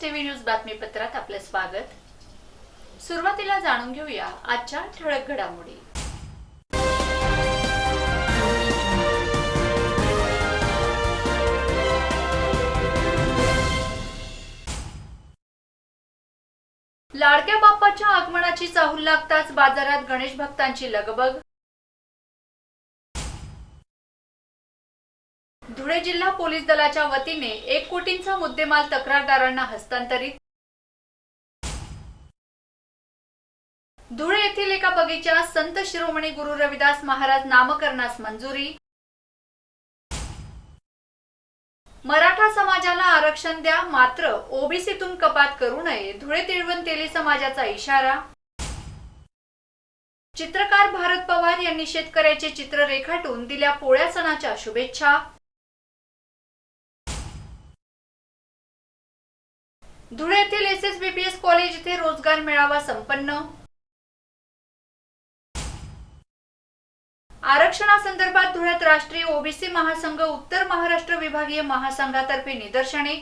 TV news बातमीपत्रात आपले स्वागत। सुरुवातीला जाणून घेऊया आजच्या ठळक घडामोडी। लाडक्या बाप्पाच्या आगमनाची चाहूल लागताच बाजारात गणेश भक्तांची लगबग। धुळे जिल्हा पोलीस दलाच्या वतीने 1 कोटींचा मुद्देमाल तक्रारदारांना हस्तांतरित। धुळे येथील एका बगीच्यात संत शिरोमणी गुरु रविदास महाराज नामकरणास मंजुरी। मराठा समाजाला आरक्षण द्या, मात्र ओबीसीतून कपात करू नये, धुळे तिळवण तेली समाजाचा इशारा। चित्रकार भारत पवार यांनी शेतकऱ्याचे चित्र रेखाटून दिल्या पोळ्या सणाच्या शुभेच्छा। धुळे येथील SSBPS कॉलेज येथे रोजगार मेळावा संपन्न। आरक्षणासंदर्भात धुळ्यात राष्ट्रीय ओबीसी महासंघ उत्तर महाराष्ट्र विभागीय महासंघातर्फे निदर्शने।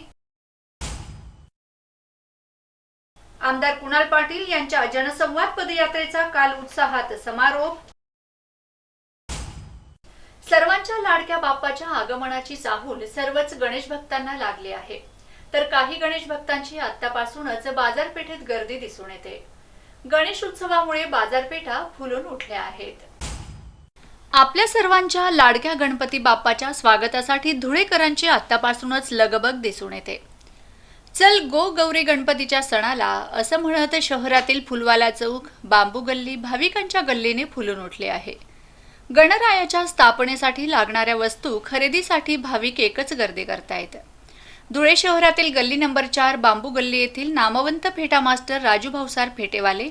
आमदार कुणाल पाटील यांच्या जनसंवाद पदयात्रेचा काल उत्साहात समारोप। सर्वांच्या लाडक्या बाप्पाच्या आगमनाची चाहूल सर्वच गणेश भक्तांना लागली आहे, तर काही गणेश भक्तांची आतापासूनच बाजारपेठेत गर्दी दिसून येते। गणेश उत्सवामुळे बाजारपेठा फुलून उठल्या आहेत। आपल्या सर्वांच्या लाडक्या गणपती बाप्पाच्या स्वागतासाठी धुळेकरांची आतापासूनच लगबग दिसून येते। चल गो गौरी गणपतीच्या सणाला असं म्हणत शहरातील फुलवाला चौक, बांबू गल्ली भाविकांच्या गल्लीने फुलून उठले आहे। गणरायाच्या स्थापनेसाठी लागणाऱ्या वस्तू खरेदीसाठी भाविक एकच गर्दी करतायत। धुळे शहरातील गल्ली नंबर 4 बांबू गल्ली येथील नामवंत फेटा मास्टर राजू भाऊसार फेटेवाले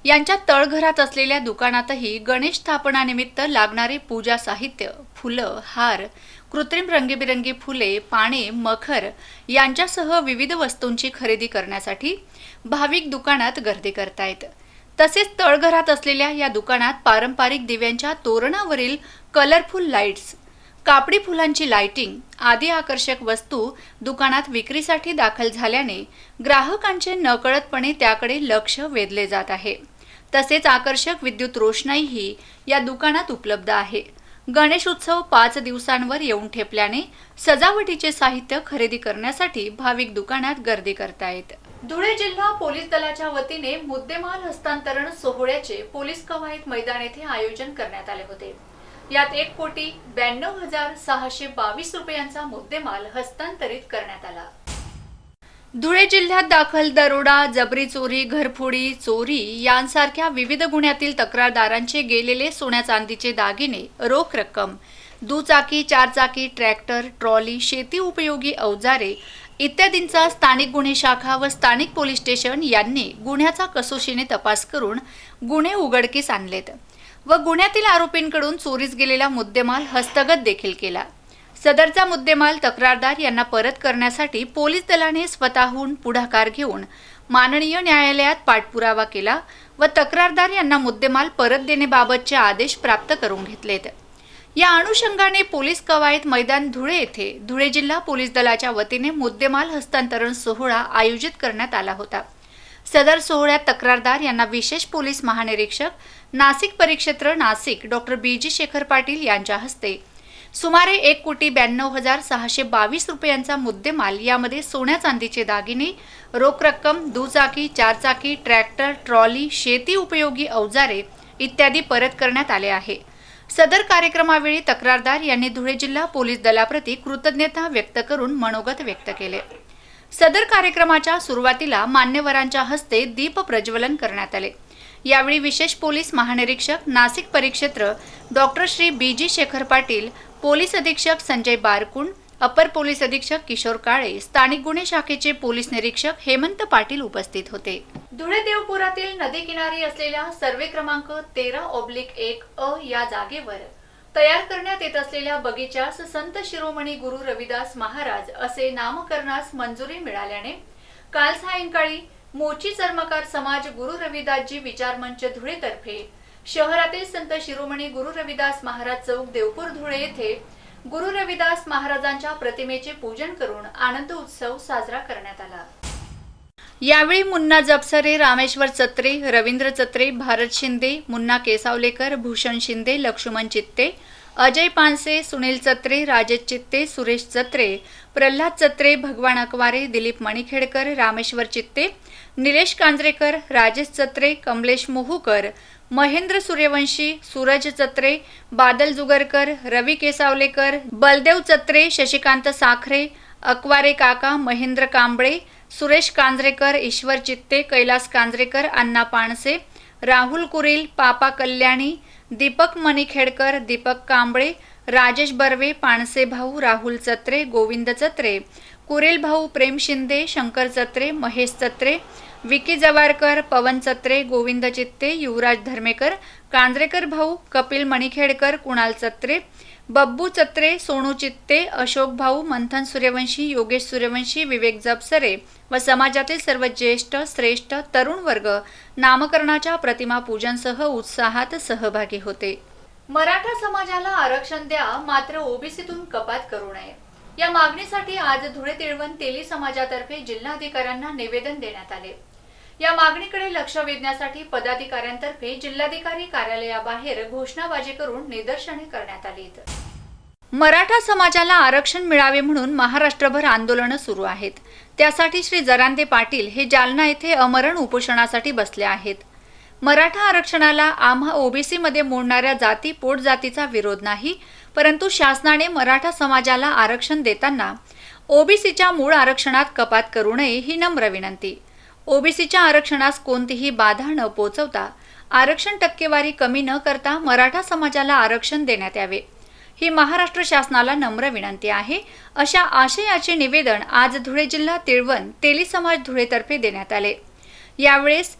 यांच्या तळघरात असलेल्या दुकानातही गणेश स्थापनानिमित्त लागणारे पूजा साहित्य, फुलं, हार, कृत्रिम रंगीबिरंगी फुले, पाने, मखर यांच्यासह विविध वस्तूंची खरेदी करण्यासाठी भाविक दुकानात गर्दी करतायत। तसेच तळघरात असलेल्या या दुकानात पारंपरिक दिव्यांच्या तोरणावरील कलरफुल लाईट्स, कापडी फुलांची लाइटिंग आदी आकर्षक वस्तू दुकानात विक्रीसाठी दाखल झाल्याने ग्राहकांचे नकळतपणे त्याकडे लक्ष वेधले जात आहे। तसेच आकर्षक विद्युत रोषणाईही या दुकानात उपलब्ध आहे। गणेश उत्सव 5 दिवसांवर येऊन ठेपल्याने सजावटीचे साहित्य खरेदी करण्यासाठी भाविक दुकानात गर्दी करतायत। धुळे जिल्हा पोलीस दलाच्या वतीने मुद्देमाल हस्तांतरण सोहळ्याचे पोलीस कवायत मैदान येथे आयोजन करण्यात आले होते। यात 1,92,622 रुपयांचा मुद्देमाल हस्तांतरित करण्यात आला। धुळे जिल्ह्यात दाखल दरोडा, जबरी चोरी, घरफोडी, चोरी यांसारख्या विविध गुन्ह्यातील तक्रारदारांचे गेलेले सोन्या चांदीचे दागिने, रोख रक्कम, दुचाकी, 4 चाकी, ट्रॅक्टर, ट्रॉली, शेती उपयोगी अवजारे इत्यादींचा स्थानिक गुन्हे शाखा व स्थानिक पोलीस स्टेशन यांनी गुन्ह्याचा कसोशीने तपास करून गुन्हे उघडकीस आणलेत व गुन्ह्यातील आरोपींकडून चोरीस गेलेला मुद्देमाल हस्तगत देखील केला। सदरचा मुद्देमाल तक्रारदार यांना परत करण्यासाठी पोलीस दलाने स्वतःहून पुढाकार घेऊन माननीय न्यायालयात पाठपुरावा केला व तक्रारदार यांना मुद्देमाल परत देण्याबाबतचे आदेश प्राप्त करून घेतलेत। या अनुषंगाने पोलीस कवायत मैदान धुळे येथे धुळे जिल्हा पोलीस दलाच्या वतीने मुद्देमाल हस्तांतरण सोहळा आयोजित करण्यात आला होता। सदर सोहळ्यात तक्रारदार यांना विशेष पोलीस महानिरीक्षक नाशिक परिक्षेत्र नाशिक डॉक्टर BG शेखर पाटील यांच्या हस्ते सुमारे 1,92,622 रुपयांचा मुद्देमाल, यामध्ये सोन्या चांदीचे दागिने, रोख रक्कम, दुचाकी, 4 चाकी, ट्रॅक्टर, ट्रॉली, शेती उपयोगी अवजारे इत्यादी परत करण्यात आले आहे। सदर कार्यक्रमावेळी तक्रारदार यांनी धुळे जिल्हा पोलीस दलाप्रती कृतज्ञता व्यक्त करून मनोगत व्यक्त केले। सदर कार्यक्रमाच्या सुरुवातीला मान्यवरांच्या हस्ते दीप प्रज्वलन करण्यात आले। यावेळी विशेष पोलीस महानिरीक्षक नाशिक परिक्षेत्र doctor Shri BG Shekhar Patil, police अधीक्षक संजय बारकुंड, अपर पोलीस अधीक्षक किशोर काळे, स्थानिक गुन्हे शाखेचे पोलीस निरीक्षक हेमंत पाटील उपस्थित होते। धुळे देवपुरातील नदी किनारी असलेल्या सर्वे क्रमांक 13/1 या जागेवर तयार करण्यात येत असलेल्या बगीच्यास संत शिरोमणी गुरु रविदास महाराज असे नामकरणास मंजुरी मिळाल्याने काल सायंकाळी मोची चर्मकार समाज गुरु रविदासजी विचार मंच धुळे तर्फे शहरातील संत शिरोमणी गुरु रविदास महाराज चौक देवपूर धुळे येथे गुरु रविदास महाराजांच्या प्रतिमेचे पूजन करून आनंद उत्सव साजरा करण्यात आला। यावेळी मुन्ना जपसरे, रामेश्वर चत्रे, रवींद्र चत्रे, भारत शिंदे, मुन्ना केसावलेकर, भूषण शिंदे, लक्ष्मण चित्ते, अजय पानसे, सुनील चत्रे, राजेश चित्ते, सुरेश चत्रे, प्रल्हाद चत्रे, भगवान अकवारे, दिलीप मणिखेडकर, रामेश्वर चित्ते, निलेश कांजरेकर, राजेश चत्रे, कमलेश मोहूकर, महेंद्र सूर्यवंशी, सूरज चत्रे, बादल जुगरकर, रवी केसावलेकर, बलदेव चत्रे, शशिकांत साखरे, अकवारे काका, महेंद्र कांबळे, सुरेश कांजरेकर, ईश्वर चित्ते, कैलास कांजरेकर, अण्णा पाणसे, राहुल कुरील, पापा कल्याणी, दीपक मणिखेडकर, दीपक कांबळे, राजेश बर्वे, पाणसे भाऊ, राहुल चत्रे, गोविंद चत्रे, कुरेल भाऊ, प्रेम शिंदे, शंकर चत्रे, महेश चत्रे, विकी जवारकर, पवन चत्रे, गोविंद चित्ते, युवराज धर्मेकर, कांजरेकर भाऊ, कपिल मणिखेडकर, कुणाल चत्रे, बब्बू चत्रे, सोनू चित्ते, अशोक भाऊ, मंथन सूर्यवंशी, योगेश सूर्यवंशी, विवेक जपसरे व समाजातील सर्व ज्येष्ठ श्रेष्ठ तरुण वर्ग नामकरणाच्या प्रतिमा पूजनसह उत्साहात सहभागी होते. मराठा समाजाला आरक्षण द्या, मात्र ओबीसीतून कपात करू नये या मागणीसाठी आज धुळे तिळवण तेली समाजातर्फे जिल्हाधिकाऱ्यांना निवेदन देण्यात आले. या मागणीकडे लक्ष वेधण्यासाठी पदाधिकाऱ्यांतर्फे जिल्हाधिकारी कार्यालयाबाहेर घोषणाबाजी करून निदर्शने करण्यात आली. मराठा समाजाला आरक्षण मिळावे म्हणून महाराष्ट्रभर आंदोलनं सुरू आहेत. त्यासाठी श्री जरांदे पाटील हे जालना येथे अमरण उपोषणासाठी बसले आहेत. मराठा आरक्षणाला आम्हा ओबीसी मध्ये मोडणाऱ्या जाती पोटजातीचा विरोध नाही, परंतु शासनाने मराठा समाजाला आरक्षण देताना ओबीसीच्या मूळ आरक्षणात कपात करू नये ही नम्र विनंती. ओबीसीच्या आरक्षणास कोणतीही बाधा न पोचवता आरक्षण टक्केवारी कमी न करता मराठा समाजाला आरक्षण देण्यात यावे ही महाराष्ट्र शासनाला नम्र विनंती आहे, अशा आशयाचे निवेदन आज धुळे जिल्हा तिळवण तेली समाज धुळेतर्फे देण्यात आले. यावेळेस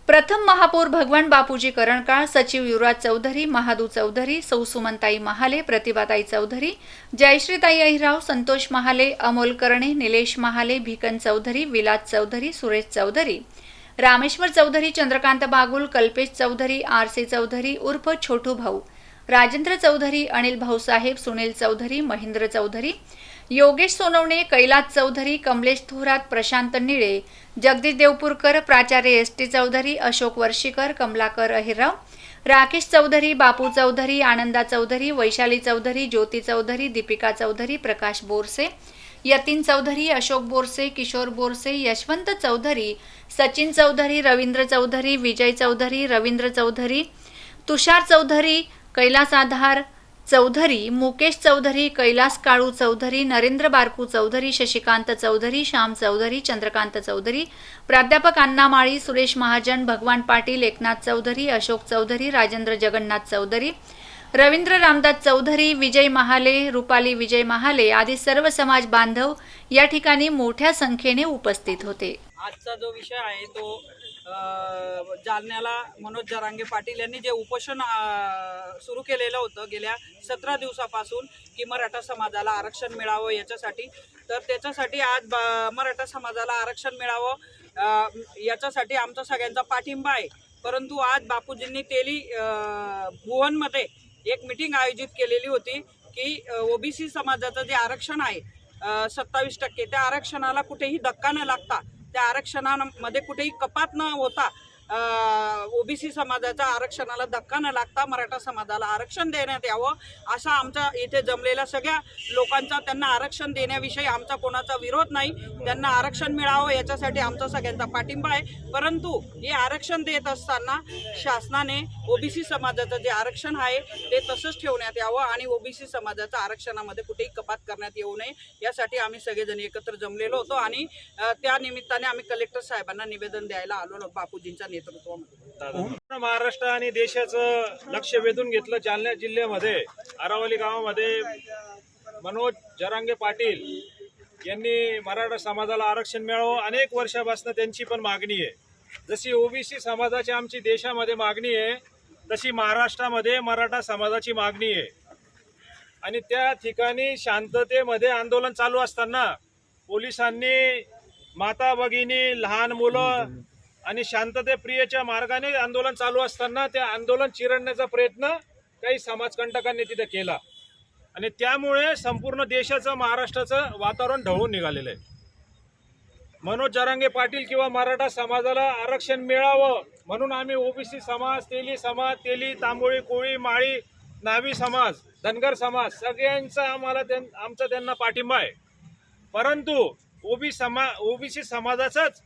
प्रथम महापौर भगवान बापूजी करणकाळ, सचिव युवराज चौधरी, महादू चौधरी, सौ सुमनताई महाले, प्रतिभाताई चौधरी, जयश्रीताई अहिराव, संतोष महाले, अमोल करणे, निलेश महाले, भिकन चौधरी, विलास चौधरी, सुरेश चौधरी, रामेश्वर चौधरी, चंद्रकांत बागुल, कल्पेश चौधरी, आरसी चौधरी उर्फ छोटू भाऊ, राजेंद्र चौधरी, अनिल भाऊसाहेब, सुनील चौधरी, महेंद्र चौधरी, योगेश सोनवणे, कैलास चौधरी, कमलेश थोरात, प्रशांत निळे, जगदीश देवपूरकर, प्राचार्य एस.टी. चौधरी, अशोक वर्षीकर, कमलाकर अहिरराव, राकेश चौधरी, बापू चौधरी, आनंदा चौधरी, वैशाली चौधरी, ज्योती चौधरी, दीपिका चौधरी, प्रकाश बोरसे, यतीन चौधरी, अशोक बोरसे, किशोर बोरसे, यशवंत चौधरी, सचिन चौधरी, रवींद्र चौधरी, विजय चौधरी, रवींद्र चौधरी, तुषार चौधरी, कैलास आधार चौधरी, मुकेश चौधरी, कैलास काळू चौधरी, नरेंद्र बारकू चौधरी, शशिकांत चौधरी, श्याम चौधरी, चंद्रकांत चौधरी, प्राध्यापक अण्णा माळी, सुरेश महाजन, भगवान पाटील, एकनाथ चौधरी, अशोक चौधरी, राजेंद्र जगन्नाथ चौधरी, रवींद्र रामदास चौधरी, विजय महाले, रुपाली विजय महाले आदी सर्व समाज बांधव या ठिकाणी मोठ्या संख्येने उपस्थित होते. आजचा जो विषय आहे तो जालन्याला मनोज जरांगे पाटील यांनी जे उपोषण सुरू केलेलं होतं गेल्या 17 दिवसापासून की मराठा समाजाला आरक्षण मिळावं याच्यासाठी, तर त्याच्यासाठी आज मराठा समाजाला आरक्षण मिळावं याच्यासाठी आमचा सगळ्यांचा पाठिंबा आहे. परंतु आज बापूजींनी तेली भुवनमध्ये एक मीटिंग आयोजित केलेली होती की ओबीसी समाजाचं जे आरक्षण आहे 27% त्या आरक्षणाला कुठेही धक्का न लागता, त्या आरक्षणामध्ये कुठेही कपात न होता ओबीसी समाजाच्या आरक्षणाला धक्का न लागता मराठा समाजाला आरक्षण देण्यात यावं असा आमचा इथे जमलेल्या सगळ्या लोकांचा, त्यांना आरक्षण देण्याविषयी आमचा कोणाचा विरोध नाही. त्यांना आरक्षण मिळावं याच्यासाठी आमचा सगळ्यांचा पाठिंबा आहे. परंतु हे आरक्षण देत असताना शासनाने ओबीसी समाजाचं जे आरक्षण आहे ते तसंच ठेवण्यात यावं आणि ओबीसी समाजाच्या आरक्षणामध्ये कुठेही कपात करण्यात येऊ नये यासाठी आम्ही सगळेजण एकत्र जमलेलो होतो आणि त्या निमित्ताने आम्ही कलेक्टर साहेबांना निवेदन द्यायला आलो बापूजींच्या नेतृत्वामध्ये. महाराष्ट्र आणि देशाचं लक्ष वेधून घेतलं. जालना जिल्ह्यामध्ये आरावली गावामध्ये मनोज जरांगे पाटील यांनी मराठा समाजाला आरक्षण मिळावं अनेक वर्षापासून त्यांची पण मागणी आहे. जशी ओबीसी समाजाची आमची देशामध्ये मागणी आहे तशी महाराष्ट्रामध्ये मराठा समाजाची मागणी आहे. आणि त्या ठिकाणी शांततेमध्ये आंदोलन चालू असताना पोलिसांनी माता भगिनी, लहान मुलं आणि शांततेप्रियच्या मार्गाने आंदोलन चालू असताना ते आंदोलन चिरडण्याचा प्रयत्न काही समाजकंटकांनी तिथे केला आणि त्यामुळे संपूर्ण देशाचं, महाराष्ट्राचं वातावरण ढवळून निघालेलं आहे. मनोज जरांगे पाटील किंवा मराठा समाजाला आरक्षण मिळावं म्हणून आम्ही ओबीसी समाज, तेली, तांबोळी, कोळी, माळी, नावी समाज, धनगर समाज सगळ्यांचा आमचा त्यांना पाठिंबा आहे. परंतु ओबीसी समाजाचाच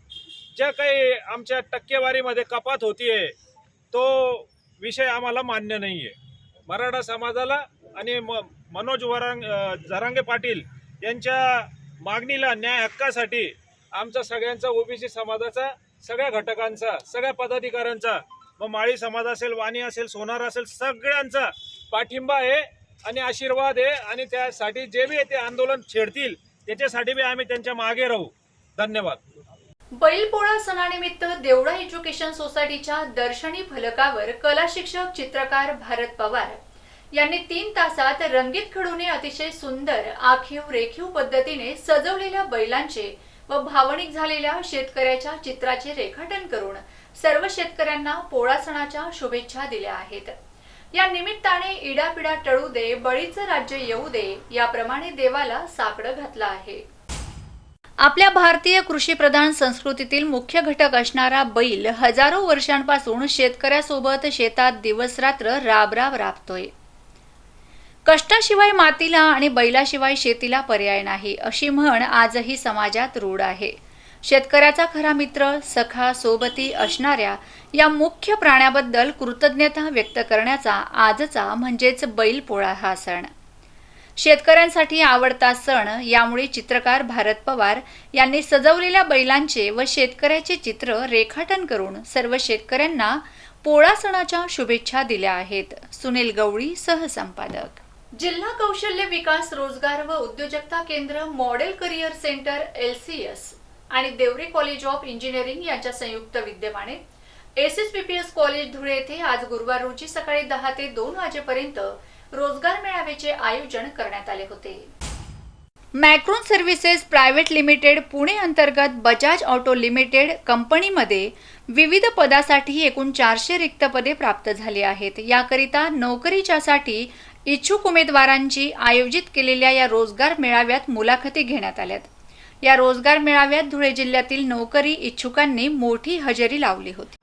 ज्या काही आमच्या टक्केवारीमध्ये कपात होतीये तो विषय आम्हाला मान्य नाहीये. मराठा समाजाला आणि मनोज जरांगे पाटील यांच्या मागणीला न्याय हक्कासाठी आमचा सगळ्यांचा ओबीसी समाजाचा सगळ्या घटकांचा, सगळ्या पदाधिकाऱ्यांचा, मग माळी समाज असेल, वाणी असेल, सोनार असेल, सगळ्यांचा पाठिंबा आहे आणि आशीर्वाद आहे. आणि त्यासाठी जे बी ते आंदोलन छेडतील त्याच्यासाठी बी आम्ही त्यांच्या मागे राहू. धन्यवाद. बैलपोळा सणानिमित्त देवळा एज्युकेशन सोसायटीच्या दर्शनी फलकावर कला शिक्षक चित्रकार भारत पवार यांनी 3 तासात रंगीत खडूने अतिशय सुंदर आखीव रेखीव पद्धतीने सजवलेल्या बैलांचे व भावनिक झालेल्या शेतकऱ्याच्या चित्राचे रेखाटन करून सर्व शेतकऱ्यांना पोळा सणाच्या शुभेच्छा दिल्या आहेत. या निमित्ताने इडापिडा टळू दे, बळीचं राज्य येऊ दे याप्रमाणे देवाला साकडं घातलं आहे. आपल्या भारतीय कृषीप्रधान संस्कृतीतील मुख्य घटक असणारा बैल हजारो वर्षांपासून शेतकऱ्यासोबत शेतात दिवसरात्र राबराब राबतोय. कष्टाशिवाय मातीला आणि बैलाशिवाय शेतीला पर्याय नाही अशी म्हण आजही समाजात रूढ आहे. शेतकऱ्याचा खरा मित्र, सखा, सोबती असणाऱ्या या मुख्य प्राण्याबद्दल कृतज्ञता व्यक्त करण्याचा आजचा म्हणजेच बैलपोळा हा सण. शेतकऱ्यांसाठी आवडता सण, यामुळे चित्रकार भारत पवार यांनी सजवलेल्या बैलांचे व शेतकऱ्याचे चित्र रेखाटन करून सर्व शेतकऱ्यांना पोळा सणाच्या शुभेच्छा दिल्या आहेत. सुनील गवळी, सहसंपादक. जिल्हा कौशल्य विकास, रोजगार व उद्योजकता केंद्र, मॉडेल करिअर सेंटर LCS आणि देवरे कॉलेज ऑफ इंजिनिअरिंग यांच्या संयुक्त विद्यमाने SSPPS कॉलेज धुळे येथे आज गुरुवार रोजी सकाळी 10 ते 2 वाजेपर्यंत रोजगार मेळाव्याचे आयोजन करण्यात आले होते. Macron services private limited Pune अंतर्गत बजाज ऑटो लिमिटेड कंपनीमध्ये विविध पदासाठी एकूण 400 रिक्त पदे प्राप्त झाली आहेत. याकरिता नोकरीच्यासाठी इच्छुक उमेदवारांची आयोजित केलेल्या या रोजगार मेळाव्यात मुलाखती घेण्यात आल्यात. या रोजगार मेळाव्यात धुळे जिल्ह्यातील नोकरी इच्छुकांनी मोठी हजेरी लावली होती.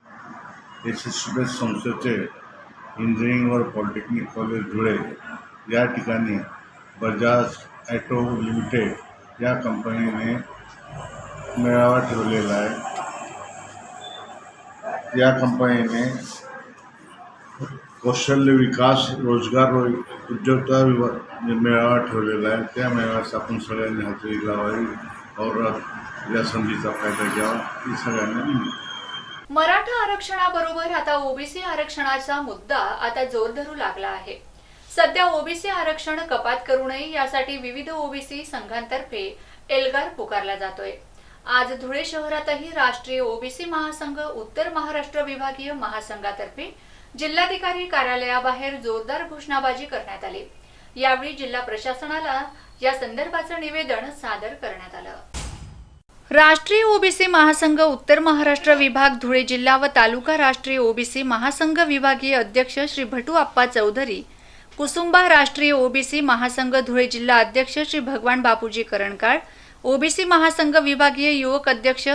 SSPPS संस्थेचे इंजिनिअरिंग व पॉलिटेक्निक कॉलेज धुळे या ठिकाणी बजाज ॲटो लिमिटेड या कंपनीने मेळावा ठेवलेला आहे. या कंपनीने कौशल्य विकास, रोजगार व उद्योजकता मेळावा ठेवलेला आहे. त्या मेळाव्यास आपण सगळ्यांनी हजेरी लावावी और या संधीचा फायदा घ्यावा ही सगळ्यांना विनंती. मराठा आरक्षणाबरोबर आता ओबीसी आरक्षणाचा मुद्दा आता जोर धरू लागला आहे. सध्या ओबीसी आरक्षण कपात करू नये यासाठी विविध ओबीसी संघांतर्फे एल्गार पुकारला जातोय. आज धुळे शहरातही राष्ट्रीय ओबीसी महासंघ उत्तर महाराष्ट्र विभागीय महासंघातर्फे जिल्हाधिकारी कार्यालयाबाहेर जोरदार घोषणाबाजी करण्यात आली. यावेळी जिल्हा प्रशासनाला या संदर्भाचं निवेदन सादर करण्यात आलं. राष्ट्रीय ओबीसी महासंघ उत्तर महाराष्ट्र विभाग धुळे जिल्हा व तालुका राष्ट्रीय ओबीसी महासंघ विभागीय अध्यक्ष श्री भटू आप्पा चौधरी, कुसुंबा राष्ट्रीय ओबीसी महासंघ धुळे जिल्हा अध्यक्ष श्री भगवान बापूजी करणकाळ, ओबीसी महासंघ विभागीय युवक अध्यक्ष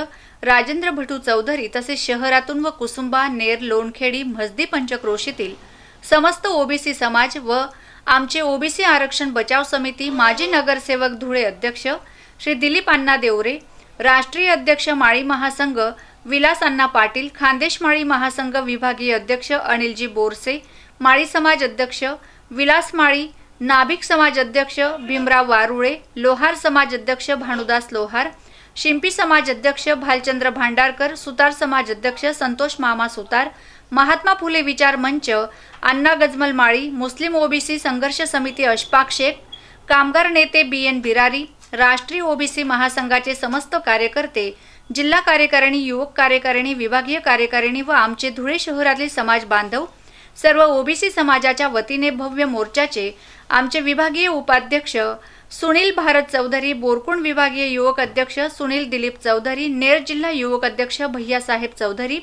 राजेंद्र भटू चौधरी तसेच शहरातून व कुसुंबा, नेर, लोणखेडी, म्हसदी पंचक्रोशीतील समस्त ओबीसी समाज व आमचे ओबीसी आरक्षण बचाव समिती माजी नगरसेवक धुळे अध्यक्ष श्री दिलीप अण्णा देवरे, राष्ट्रीय अध्यक्ष माळी महासंघ विलास अण्णा पाटील, खानदेश माळी महासंघ विभागीय अध्यक्ष अनिलजी बोरसे, माळी समाज अध्यक्ष विलास माळी, नाभिक समाज अध्यक्ष भीमराव वारुळे, लोहार समाज अध्यक्ष भानुदास लोहार, शिंपी समाज अध्यक्ष भालचंद्र भांडारकर, सुतार समाज अध्यक्ष संतोष मामा सुतार, महात्मा फुले विचार मंच अण्णा गजमल माळी, मुस्लिम ओबीसी संघर्ष समिती अशफाक शेख, कामगार नेते BN बिरारी, राष्ट्रीय ओबीसी महासंघाचे समस्त कार्यकर्ते, जिल्हा कार्यकारिणी, युवक कार्यकारिणी, विभागीय कार्यकारिणी व आमचे धुळे शहरातील समाज बांधव सर्व ओबीसी समाजाच्या वतीने भव्य मोर्चाचे आमचे विभागीय उपाध्यक्ष सुनील भारत चौधरी, बोरकुंड विभागीय युवक अध्यक्ष सुनील दिलीप चौधरी, नेर जिल्हा युवक अध्यक्ष भैयासाहेब चौधरी,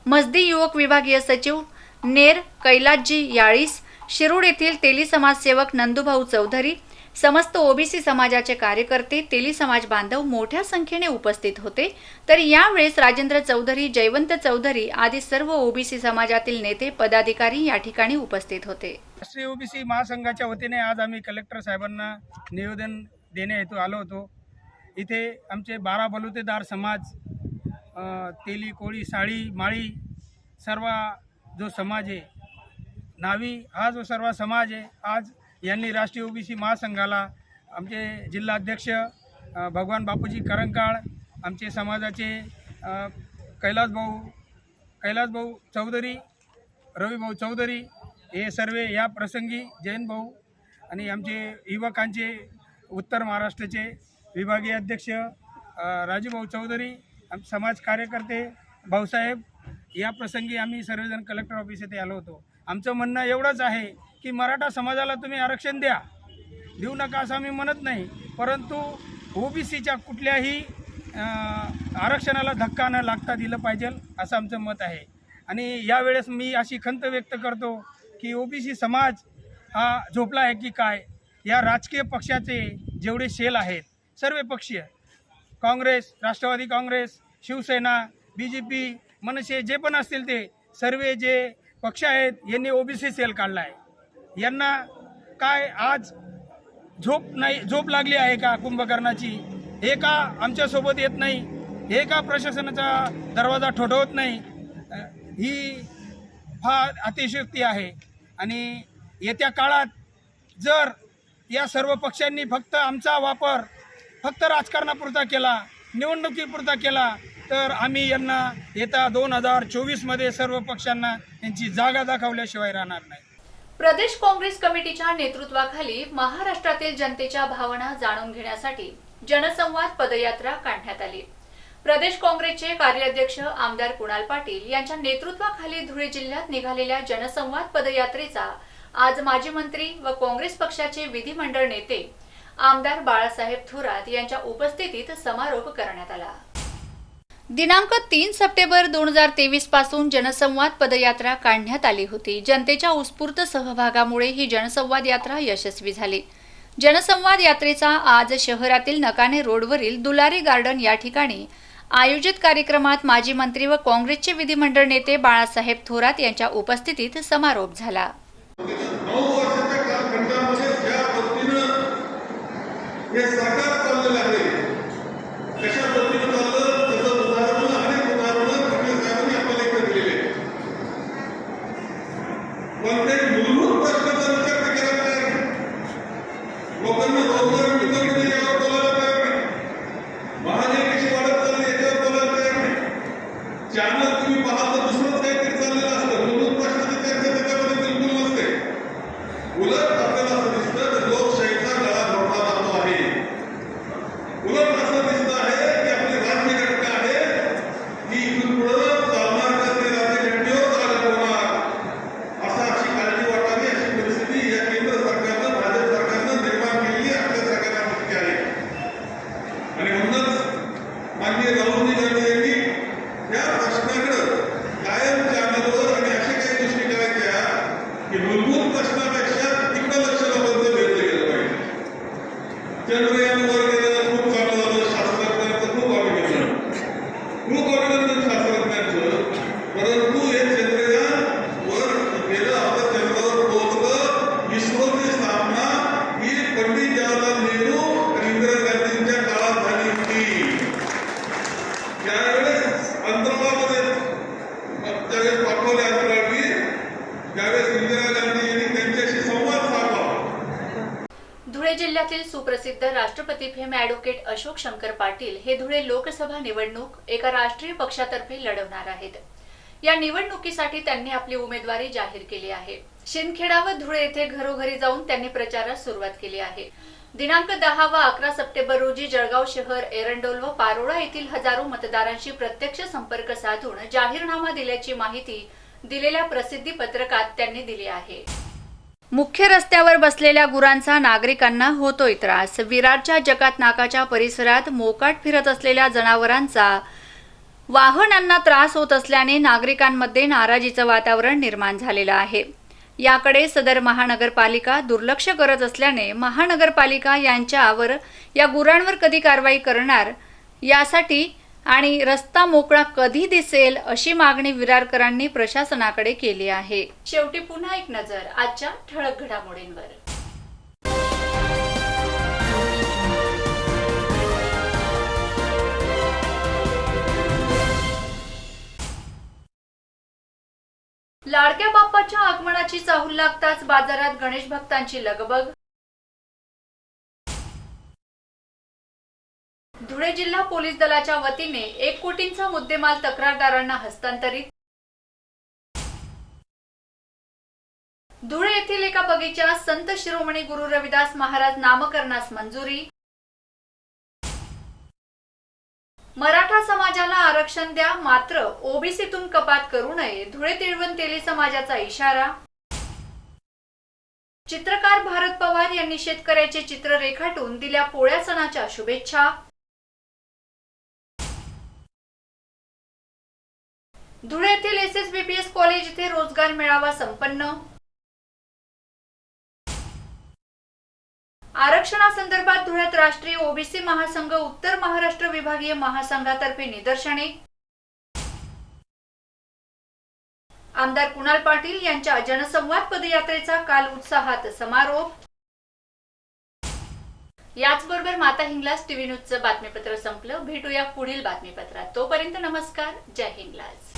मसदी युवक विभागीय सचिव नेर कैलासजी याळीस, शिरूड येथील तेली समाजसेवक नंदुभाऊ चौधरी, समस्त ओबीसी समाजाचे कार्यकर्ते, तेली समाज बांधव मोठ्या संख्येने उपस्थित होते। तर यावेळेस राजेंद्र चौधरी, जयवंत चौधरी आदी सर्व ओबीसी समाजातील नेते, पदाधिकारी या ठिकाणी उपस्थित होते। राष्ट्रीय ओबीसी महासंघाच्या वतीने आज आम्ही कलेक्टर साहेबांना निवेदन देण्या हेतू आलो होतो। इथे आमचे 12 बलुतेदार समाज, तेली, कोळी, साळी, माळी सर्व जो समाज आहे, नावी हा जो सर्व समाज आहे, आज यांनी राष्ट्रीय ओबीसी महासंघाला आमचे जिल्हाध्यक्ष भगवान बापूजी करंकाळ, आमचे समाजाचे कैलास भाऊ चौधरी, रविभाऊ चौधरी हे सर्व या प्रसंगी, जैन भाऊ आणि आमचे युवकांचे उत्तर महाराष्ट्राचे विभागीय अध्यक्ष राजूभाऊ चौधरी, समाज कार्यकर्ते भाऊसाहेब, या प्रसंगी आम्ही सर्वजण कलेक्टर ऑफिस येथे आलो होतो। आमचं म्हणणं एवढंच आहे की मराठा समाजाला तुम्ही आरक्षण द्या, देऊ नका असं आम्ही म्हणत नाही, परंतु ओबीसीच्या कुठल्याही आरक्षणाला धक्का न लागता दिलं पाहिजे असं आमचं मत आहे। आणि यावेळेस मी अशी खंत व्यक्त करतो की ओबीसी समाज हा झोपला आहे की काय? या राजकीय पक्षाचे जेवढे सेल आहेत, सर्व पक्षीय, काँग्रेस, राष्ट्रवादी काँग्रेस, शिवसेना, BJP, मनसे जे पण असतील ते सर्व जे पक्ष आहेत, यांनी ओबीसी सेल काढला आहे। यांना काय आज झोप लागली आहे का कुंभकर्णाची? हे का आमच्यासोबत येत नाही? हे का प्रशासनाचा दरवाजा ठोठवत नाही? ही फार अतिशयोक्ती आहे। आणि येत्या काळात जर या सर्व पक्षांनी फक्त आमचा वापर फक्त राजकारणापुरता केला, निवडणुकीपुरता केला, तर आम्ही यांना येत्या 2024 सर्व पक्षांना यांची जागा दाखवल्याशिवाय राहणार नाही। प्रदेश काँग्रेस कमिटीच्या नेतृत्वाखाली महाराष्ट्रातील जनतेच्या भावना जाणून घेण्यासाठी जनसंवाद पदयात्रा काढण्यात आली। प्रदेश काँग्रेसचे कार्याध्यक्ष आमदार कुणाल पाटील यांच्या नेतृत्वाखाली धुळे जिल्ह्यात निघालेल्या जनसंवाद पदयात्रेचा आज माजी मंत्री व काँग्रेस पक्षाचे विधिमंडळ नेते आमदार बाळासाहेब थोरात यांच्या उपस्थितीत समारोप करण्यात आला। दिनांक 3 सप्टेंबर 2023 पासून जनसंवाद पदयात्रा काढण्यात आली होती। जनतेच्या उत्स्फूर्त सहभागामुळे ही जनसंवाद यात्रा यशस्वी झाली। जनसंवाद यात्रेचा आज शहरातील नकाने रोडवरील दुलारी गार्डन या ठिकाणी आयोजित कार्यक्रमात माजी मंत्री व काँग्रेसचे विधिमंडळ नेते बाळासाहेब थोरात यांच्या उपस्थितीत समारोप झाला। 9 वर्षाच्या कालखंडामध्ये ज्या पद्धतीनं हे सरकार चाललेलं आहे, कशा पद्धतीनं चाललं त्याचं उदाहरण अनेक उदाहरणं फडणवीस साहेबांनी आपल्याला इकडे दिलेले आहेत। पण ते मूलभूत प्रश्नाचा विचार ते करायला तयार नाही। लोकांना रोजगार मिळतो की नाही यावर बोलायला तयार नाही। महागाई कशी वाढत चालली याच्यावर बोलायला तयार नाही। चॅनल तुम्ही पाहता दुसरंच काहीतरी चाललेलं असतं, मूलभूत प्रश्नाची चर्चा त्याच्यामध्ये बिलकुल नसते। उलट आपल्याला असं दिसतं की लोकशाहीचा गळा घोटला जातो आहे। उलट असं दिसतं आहे की आपली राज्य घटना आहे की इथून पुढं चालणार का ते राज्य घटनेवर चालत होणार, अशी काळजी वाटावी अशी परिस्थिती या केंद्र सरकारनं, भाजप सरकारनं निर्माण केली आपल्या सरकारमध्ये आहे। आणि म्हणूनच माननीय राहुल गांधी यांनी या प्रश्नाकडे कायम चॅनलवर आणि अशा काही गोष्टी करायच्या की मूलभूत प्रश्नापेक्षा तिकडे लक्ष लोकांचं वेधलं गेलं पाहिजे। चंद्रयानवर गेलेलं खूप चांगलं झालं, शास्त्रज्ञांचं खूप अभिनंदन, शास्त्रज्ञांचं, परंतु हे चंद्रयान वर गेलं, आता चंद्रावर पोहोचलं। इस्रोची स्थापना ही पंडित जवाहरलाल नेहरू आणि इंदिरा गांधींच्या काळात झाली होती। त्यावेळेस अंतराळामध्ये त्यावेळेस पाठवले अंतराळवीर, त्यावेळेस इंदिरा गांधी यांनी त्यांच्याशी संवाद साधला। धुळे जिल्ह्यातील सुप्रसिद्ध राष्ट्रपती फेम ॲडव्होकेट अशोक शंकर पाटील हे धुळे लोकसभा निवडणूक एका राष्ट्रीय पक्षातर्फे लढवणार आहेत। या निवडणुकीसाठी त्यांनी आपली उमेदवारी जाहीर केली आहे। शिंदखेडा व धुळे येथे घरोघरी जाऊन त्यांनी प्रचारास सुरुवात केली आहे। दिनांक 10 व 11 सप्टेंबर रोजी जळगाव शहर, एरंडोल व पारोळा येथील हजारो मतदारांशी प्रत्यक्ष संपर्क साधून जाहीरनामा दिल्याची माहिती दिलेल्या प्रसिद्धी पत्रकात त्यांनी दिली आहे। मुख्य रस्त्यावर बसलेल्या गुरांचा नागरिकांना होतोय त्रास। विरारच्या जकात नाकाच्या परिसरात मोकाट फिरत असलेल्या जनावरांचा वाहनांना त्रास होत असल्याने नागरिकांमध्ये नाराजीचं वातावरण निर्माण झालेलं आहे। याकडे सदर महानगरपालिका दुर्लक्ष करत असल्याने महानगरपालिका यांच्यावर या गुरांवर कधी कारवाई करणार यासाठी आणि रस्ता मोकळा कधी दिसेल अशी मागणी विरारकरांनी प्रशासनाकडे केली आहे. शेवटी पुन्हा एक नजर आजच्या ठळक घडामोडींवर. लाडक्या बाप्पाच्या आगमनाची चाहूल लागताच बाजारात गणेश भक्तांची लगबग. धुळे जिल्हा पोलीस दलाच्या वतीने 1 कोटींचा मुद्देमाल तक्रारदारांना हस्तांतरित. धुळे येथील एका बगीच्यात संत शिरोमणी गुरु रविदास महाराज नामकरणास मंजुरी. मराठा समाजाला आरक्षण द्या, मात्र ओबीसीतून कपात करू नये, धुळे तिळवण तेली समाजाचा इशारा. चित्रकार भारत पवार यांनी शेतकऱ्याचे चित्र रेखाटून दिल्या पोळ्या सणाच्या शुभेच्छा. धुळे येथील SSBPS कॉलेज येथे रोजगार मेळावा संपन्न. आरक्षणासंदर्भात धुळ्यात राष्ट्रीय ओबीसी महासंघ उत्तर महाराष्ट्र विभागीय महासंघातर्फे निदर्शने. आमदार कुणाल पाटील यांच्या जनसंवाद पदयात्रेचा काल उत्साहात समारोप. याचबरोबर माता हिंगलाज टीव्ही न्यूजचं बातमीपत्र संपलं. भेटूया पुढील बातमीपत्रात. तोपर्यंत नमस्कार. जय हिंगलाज.